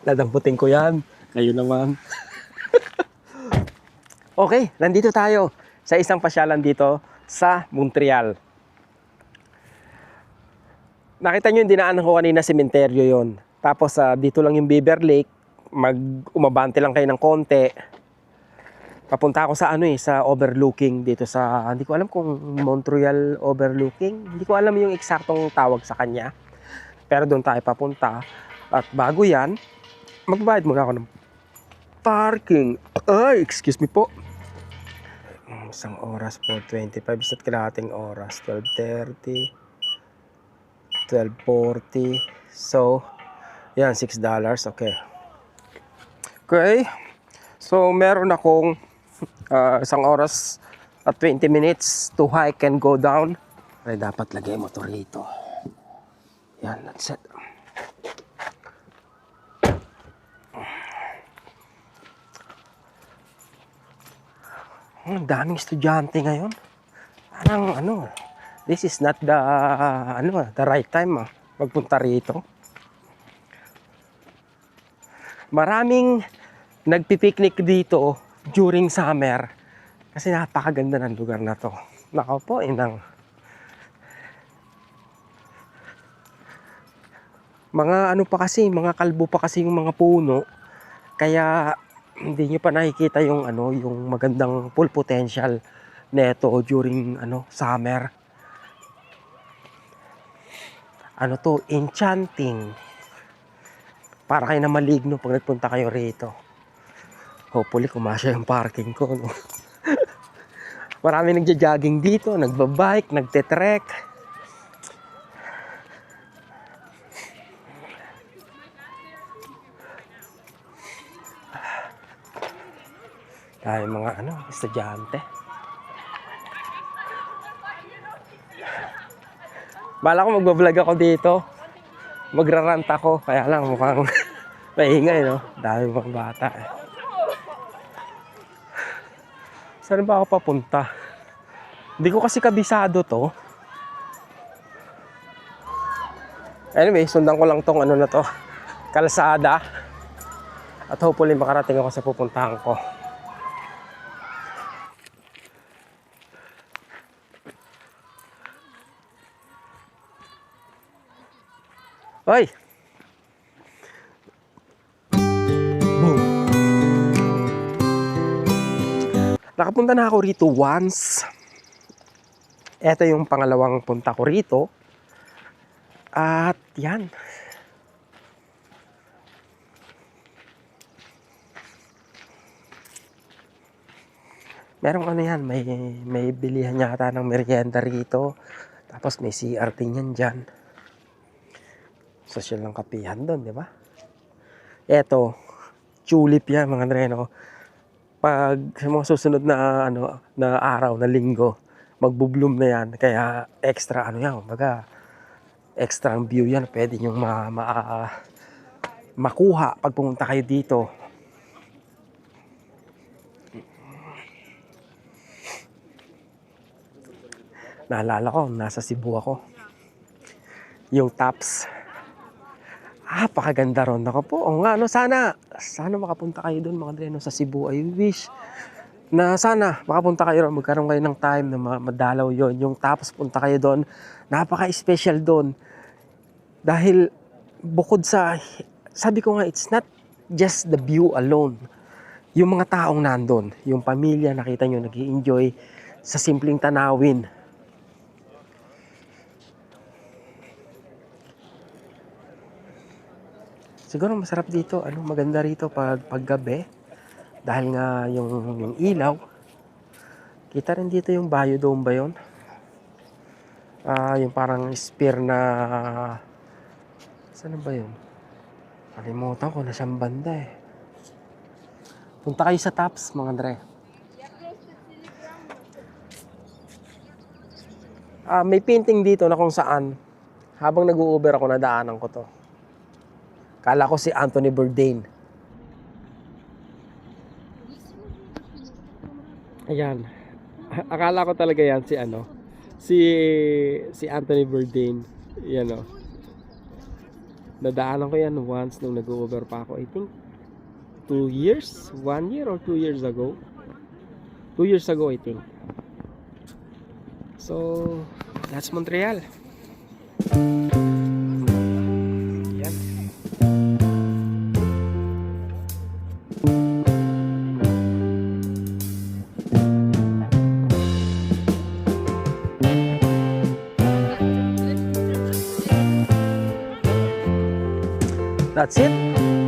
Dadamputin ko yan. Kayo naman. Okay, nandito tayo sa isang pasyalan dito sa Montreal. Nakita nyo yung dinaanan ko kanina, sementeryo yon. Tapos dito lang yung Beaver Lake. Umabante lang kayo ng konti. Papunta ako sa sa overlooking dito sa, hindi ko alam kung Montreal overlooking. Hindi ko alam yung eksaktong tawag sa kanya. Pero doon tayo papunta. At bago yan, magbabayad muna ako ng parking. Ay, excuse me po. Isang oras po, 25 at kalahating oras, 12:30, 12:40. So, yan, $6. Okay. Okay. So, meron akong isang oras at 20 minutes to hike and go down. Ay, dapat lagay mo to rito. Yan, that's it. Ang daming estudyante ngayon. Parang this is not the the right time magpunta rito. Maraming nagpipiknik dito during summer kasi napakaganda ng lugar na to. Nako po, inang. Mga pa kasi, mga kalbo pa kasi yung mga puno. Kaya hindi nyo pa nakikita yung yung magandang full potential neto during summer. To, enchanting. Para kayo na maligno pag nagpunta kayo rito. Hopefully kumasya yung parking ko, no? Marami nagja-jogging dito, nagbabike, nagte-trek. Ay, mga estudyante. Bala ko magbablog ako dito. Magrarant ako, kaya lang mukhang maingay, no? Dami mga bata. Saan ba ako papunta? Hindi ko kasi kabisado to. Anyway, sundan ko lang tong na to, kalsada. At hopefully makarating ako sa pupuntahan ko. Hoy! Boom! Nakapunta na ako rito once. Ito yung pangalawang punta ko rito. At yan. Merong yan, may bilihan yata ng merienda rito. Tapos may CRT niyan dyan. Social ng kapihan doon, di ba? Eto, tulip yan mga dreno. Pag sa mga susunod na na araw, na linggo, magbubloom na yan. Kaya extra yan, baga extra ang view yan. Pwede nyo makuha pag pumunta kayo dito. Naalala ko, nasa Cebu ako. Yung Taps. Pakaganda ron. Ako po. O nga, sana makapunta kayo doon mga dreno sa Cebu. I wish na sana makapunta kayo ron. Magkaroon kayo ng time na madalaw yon. Yung Taps, punta kayo doon. Napaka-special doon. Dahil bukod sa, sabi ko nga, it's not just the view alone. Yung mga taong nandun, yung pamilya, nakita nyo, nag-i-enjoy sa simpleng tanawin. Siguro masarap dito, maganda rito paggabi. Dahil nga yung ilaw. Kita rin dito yung Biodome ba yun? Yung parang spear na, saan ba yun? Kalimutan ko, nasyang banda eh. Punta kayo sa Taps, mga Andre. May painting dito na kung saan, habang nag-u-Uber ako, nadaanan ko to. Kala ko si Anthony Bourdain. Ayan. Akala ko talaga yan si Anthony Bourdain. Yan o. Nadaanan ko yan once nung nag-over pa ako. I think 2 years? 1 year or 2 years ago? 2 years ago, I think. So, that's Montreal. Yan. That's it.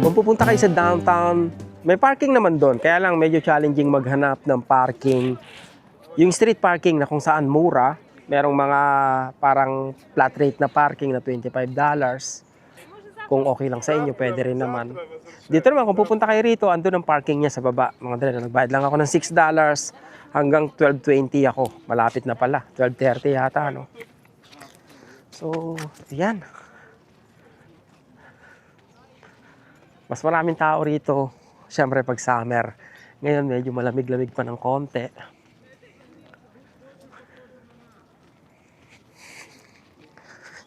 Kung pupunta kayo sa downtown, may parking naman doon. Kaya lang medyo challenging maghanap ng parking. Yung street parking na kung saan mura, merong mga parang flat rate na parking na $25. Kung okay lang sa inyo, pwede rin naman. Dito naman, kung pupunta kayo rito, andun ang parking niya sa baba. Mga dala, nagbayad lang ako ng $6 hanggang 12.20 ako. Malapit na pala. 12.30 yata, no? So, yan. Mas maraming tao rito, syempre pag summer. Ngayon medyo malamig-lamig pa ng konti.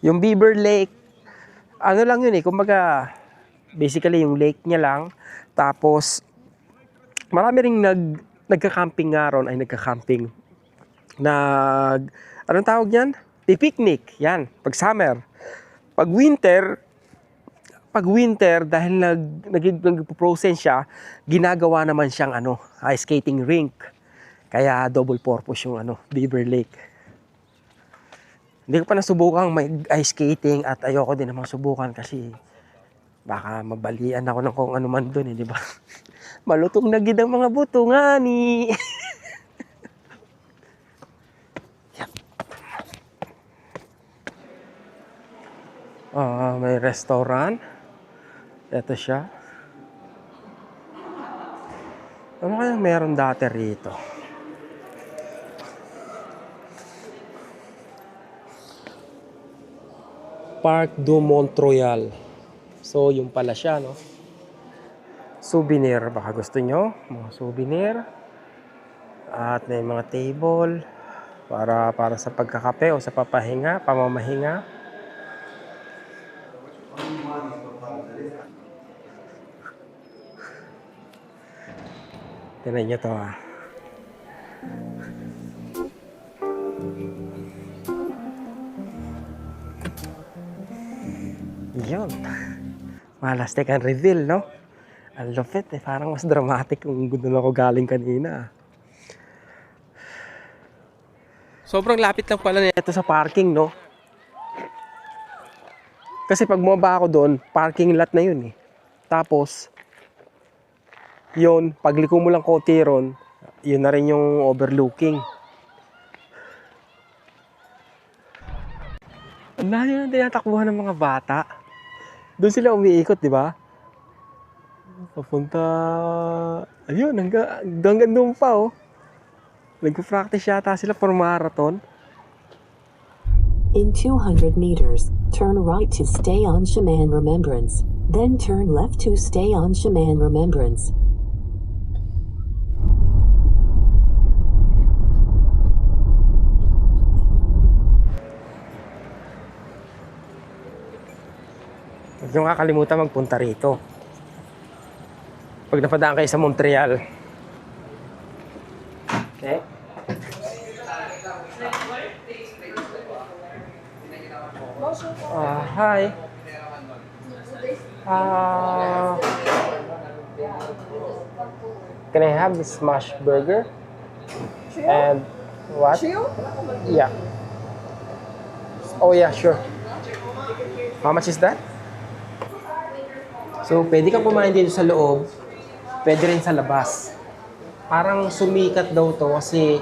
Yung Beaver Lake, ano lang yun kumbaga, basically yung lake niya lang. Tapos, marami ring nagka-camping nga ron, anong tawag yan? Pipiknik, yan, pag summer. Pag winter, dahil nag-process siya, ginagawa naman siyang ice skating rink. Kaya double purpose yung Beaver Lake. Hindi ko pa nasubukan mag-ice skating at ayoko din namang subukan kasi baka mabalian ako ng kung ano man doon, di ba? Malutong na gid ang mga buto nga ni. May restaurant. Ito siya. Ano kaya meron dati rito? Parc du Mont-Royal. So, yung pala siya, no? Souvenir. Baka gusto nyo. Mga souvenir. At may mga table. Para sa pagkakape o sa pamamahinga. Tignan nyo to Yun. Malastik ang reveal, no? Ang lupit Parang mas dramatic kung doon ako galing kanina. Sobrang lapit lang pala nito sa parking, no? Kasi pag bumaba ako doon, parking lot na yun Tapos, yun, pagliko mo lang konti ron, yun na rin yung overlooking. Ang layo na tinatakbuhan ng mga bata. Doon sila umiikot, di ba? Papunta, ayun, hanggang doon pa, Nag-practice yata sila for marathon. In 200 meters, turn right to stay on Chemin Remembrance. Then turn left to stay on Chemin Remembrance. Huwag nyo kakalimutan magpunta rito. Pag napadaan kayo sa Montreal. Okay? Hi. Can I have the smash burger? And what? Yeah. Oh yeah, sure. How much is that? So, pwede kang kumain dito sa loob, pwede rin sa labas. Parang sumikat daw to kasi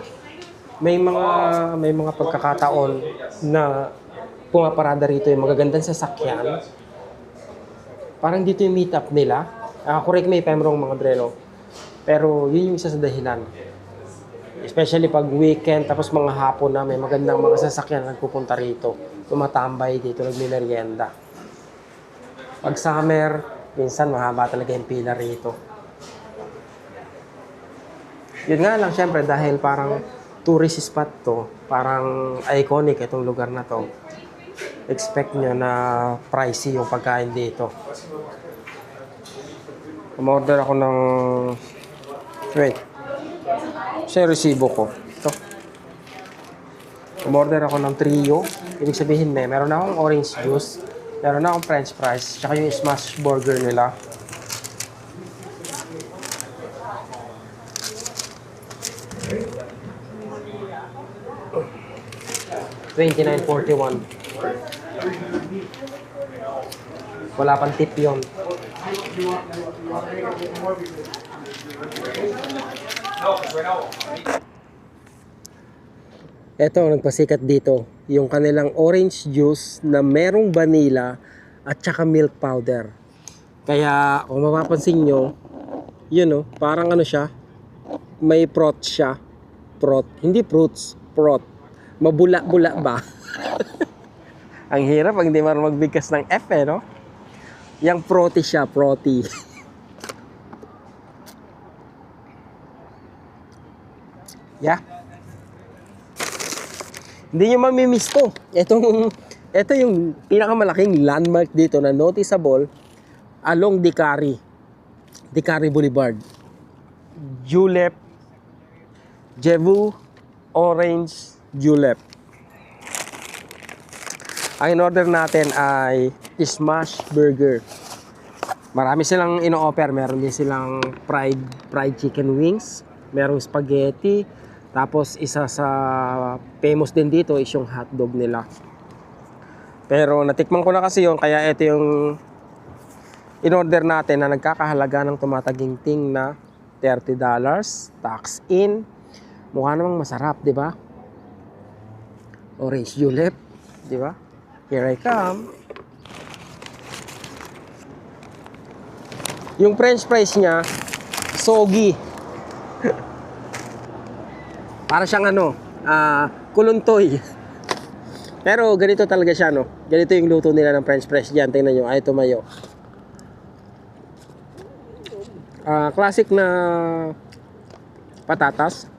may mga pagkakataon na pumaparada rito yung magagandang sasakyan. Parang dito yung meet up nila. Correct me if I'm wrong, mga brelo. Pero yun yung isa sa dahilan. Especially pag weekend, tapos mga hapon na may magandang mga sasakyan na nagpupunta rito. Tumatambay dito, nagmimerienda. Pag summer, minsan mahaba talaga yung pila rito. Yun nga lang, syempre, dahil parang tourist spot to, parang iconic itong lugar na to. expect nyo na pricey yung pagkain dito. Umorder ako ng... Wait. Siya yung resibo ko. Ito. Umorder ako ng trio. Ibig sabihin meron akong orange juice, meron akong french fries, tsaka yung smash burger nila. $29.41. Wala pang tip yun. Ito ang nagpasikat dito, yung kanilang orange juice na merong vanilla at saka milk powder. Kaya kung mapapansin nyo, yun o, parang ano siya, may prot siya. Prot, hindi fruits, prot. Mabula-bula ba? Ang hirap pag hindi marunong magbigkas ng F eh, no? Yang proti siya, proti. Yeah. Hindi nyo mamimiss to. Ito yung pinakamalaking landmark dito na noticeable along Dicari Boulevard. Julep, Jevu, Orange, Julep. Ang in-order natin ay smash burger. Marami silang ino-offer. Meron din silang fried chicken wings, merong spaghetti, tapos isa sa famous din dito is yung hotdog nila. Pero natikman ko na kasi yun, kaya ito yung in-order natin na nagkakahalaga ng tumataginting na $30, tax in. Mukha namang masarap, di ba? Orange julep, di ba? Here I come. Yung french fries niya, soggy. Para siyang kuluntoy. Pero ganito talaga siya, no? Ganito yung luto nila ng french fries diyan. Tingnan nyo, ay tumayo. Classic na patatas.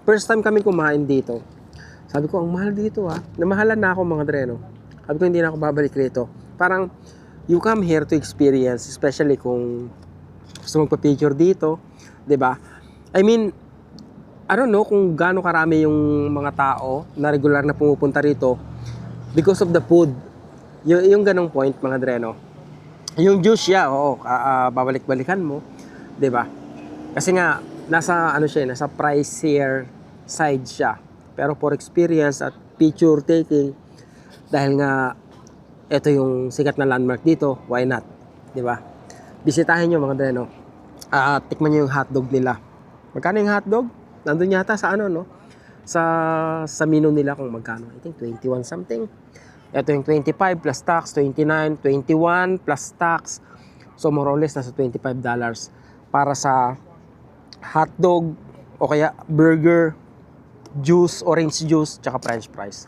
First time kami kumain dito. Sabi ko, ang mahal dito ah. Namahalan na ako mga dreno. Sabi ko, hindi na ako babalik rito. Parang, you come here to experience, especially kung gusto magpa-picture dito, 'di ba? I mean, I don't know kung gaano karami yung mga tao na regular na pumupunta rito because of the food. Yung ganong point, mga dreno. Yung juice siya, oo, babalik-balikan mo, 'di ba? Kasi nga nasa nasa pricier side siya. Pero for experience at picture taking, dahil nga ito yung sikat na landmark dito, why not? 'Di ba? Bisitahin niyo mga dreno. Tikman niyo yung hotdog nila. Magkano yung hotdog? Nandun yata sa sa menu nila kung magkano. I think 21 something. Ito yung 25 plus tax, 29, 21 plus tax. So more or less nasa $25 para sa hotdog o kaya burger, juice, orange juice, tsaka french fries.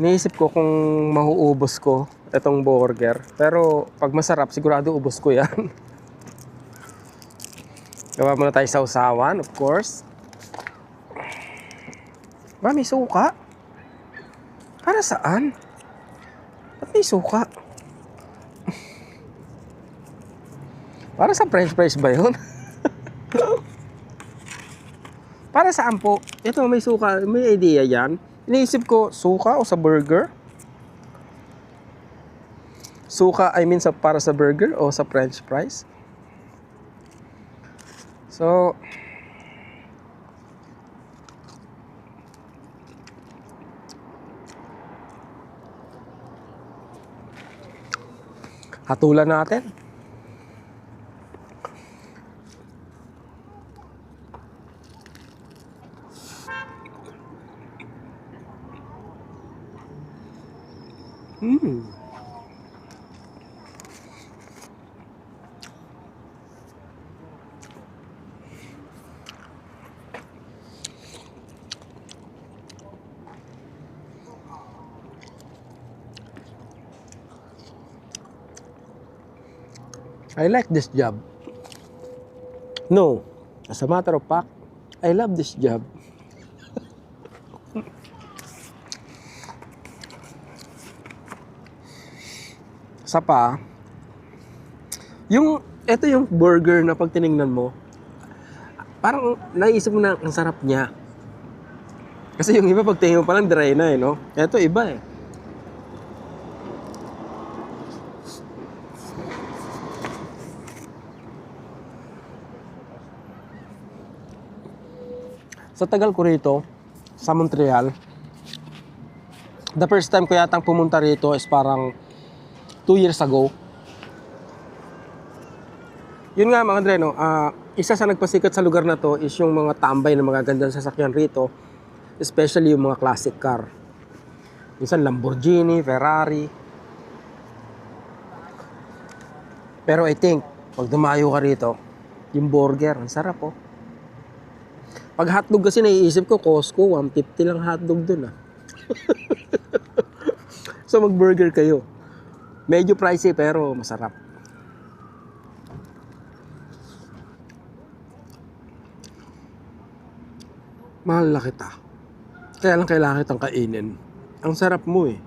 Iniisip ko kung mauubos ko itong burger. Pero pag masarap, sigurado ubos ko yan. Gawa muna tayo sa usawan, of course. Ba, may suka? Para saan? Ba't may suka? Para sa french fries ba yun? Para saan po? Ito, may suka. May idea yan. Iniisip ko, suka o sa burger? Suka, I mean, para sa burger o sa french fries? So, hatulan natin. I like this job. No, as a matter of fact, I love this job. Sa pa, ito yung burger na pag tinignan mo, parang naisip mo na ang sarap niya. Kasi yung iba pag tingin mo parang dry na no? Ito iba eh. Sa tagal ko rito, sa Montreal, the first time ko yatang pumunta rito is parang 2 years ago. Yun nga mga Andre, no? Isa sa nagpasikat sa lugar na to is yung mga tambay na magagandang sasakyan rito, especially yung mga classic car. Minsan Lamborghini, Ferrari. Pero I think, pag dumayo ka rito, yung burger, ang sarap oh. Pag hotdog kasi naiisip ko, Costco, 150 lang hotdog dun ah. So mag-burger kayo. Medyo pricey pero masarap. Mahal na kita. Kaya lang kailangan kitang kainin. Ang sarap mo eh.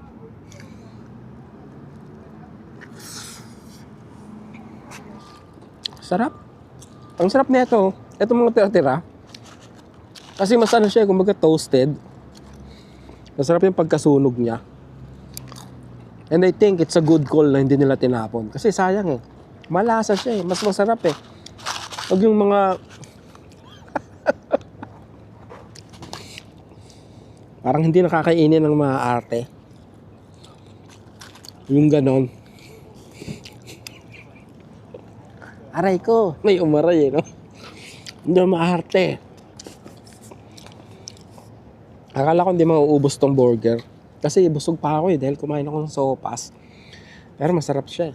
Sarap. Ang sarap nito. Ito mga tira-tira. Kasi mas ano siya, kumbaga toasted. Masarap yung pagkasunog niya. And I think it's a good call na hindi nila tinapon. Kasi sayang eh. Malasa siya eh. Mas masarap eh. Huwag yung mga... parang hindi nakakainin ng mga arte. Yung ganon. Aray ko. May umaray eh, no? Hindi maarte. Akala ko hindi mauubos tong burger. Kasi busog pa ako eh dahil kumain ako ng sopas. Pero masarap siya.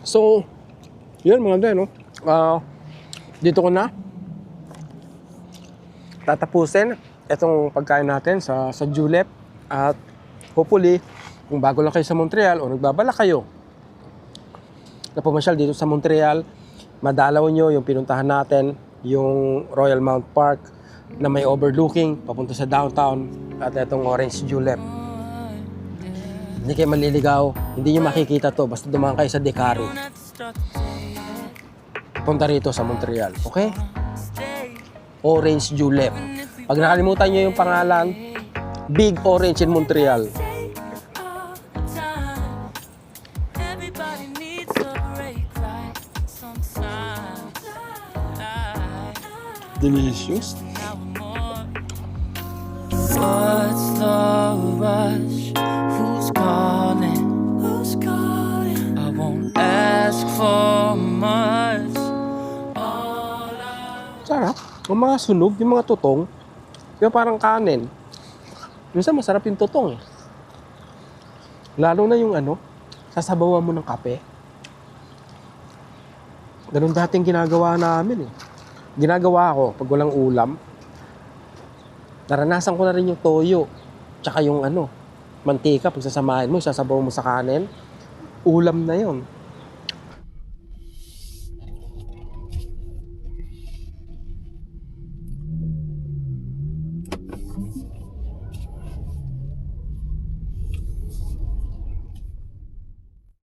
So, yun mga dahil, no? Dito ko na tatapusin itong pagkain natin sa Julep. At hopefully, kung bago lang kayo sa Montreal o nagbabala kayo na pumasyal dito sa Montreal, madalaw nyo yung pinuntahan natin, yung Royal Mount Park na may overlooking papunta sa downtown at itong Orange Julep. Hindi kayo maliligaw, hindi nyo makikita to basta dumaan kayo sa Dekari. Punta rito sa Montreal, okay? Orange Julep. Pag nakalimutan nyo yung pangalan, Big Orange in Montreal. Delicious. What's the rush? Who's calling? Who's calling? I won't ask for much. Sarap. Yung mga sunog, yung mga tutong, yung parang kanin. Minsan masarap yung tutong eh. Lalo na yung ano, sasabawan mo ng kape. Ganun dating ginagawa namin eh. Ginagawa ko pag walang ulam. Naranasan ko na rin yung toyo. Tsaka yung ano, mantika, pag sasamahin mo, sasabaw mo sa kanin, ulam na yon.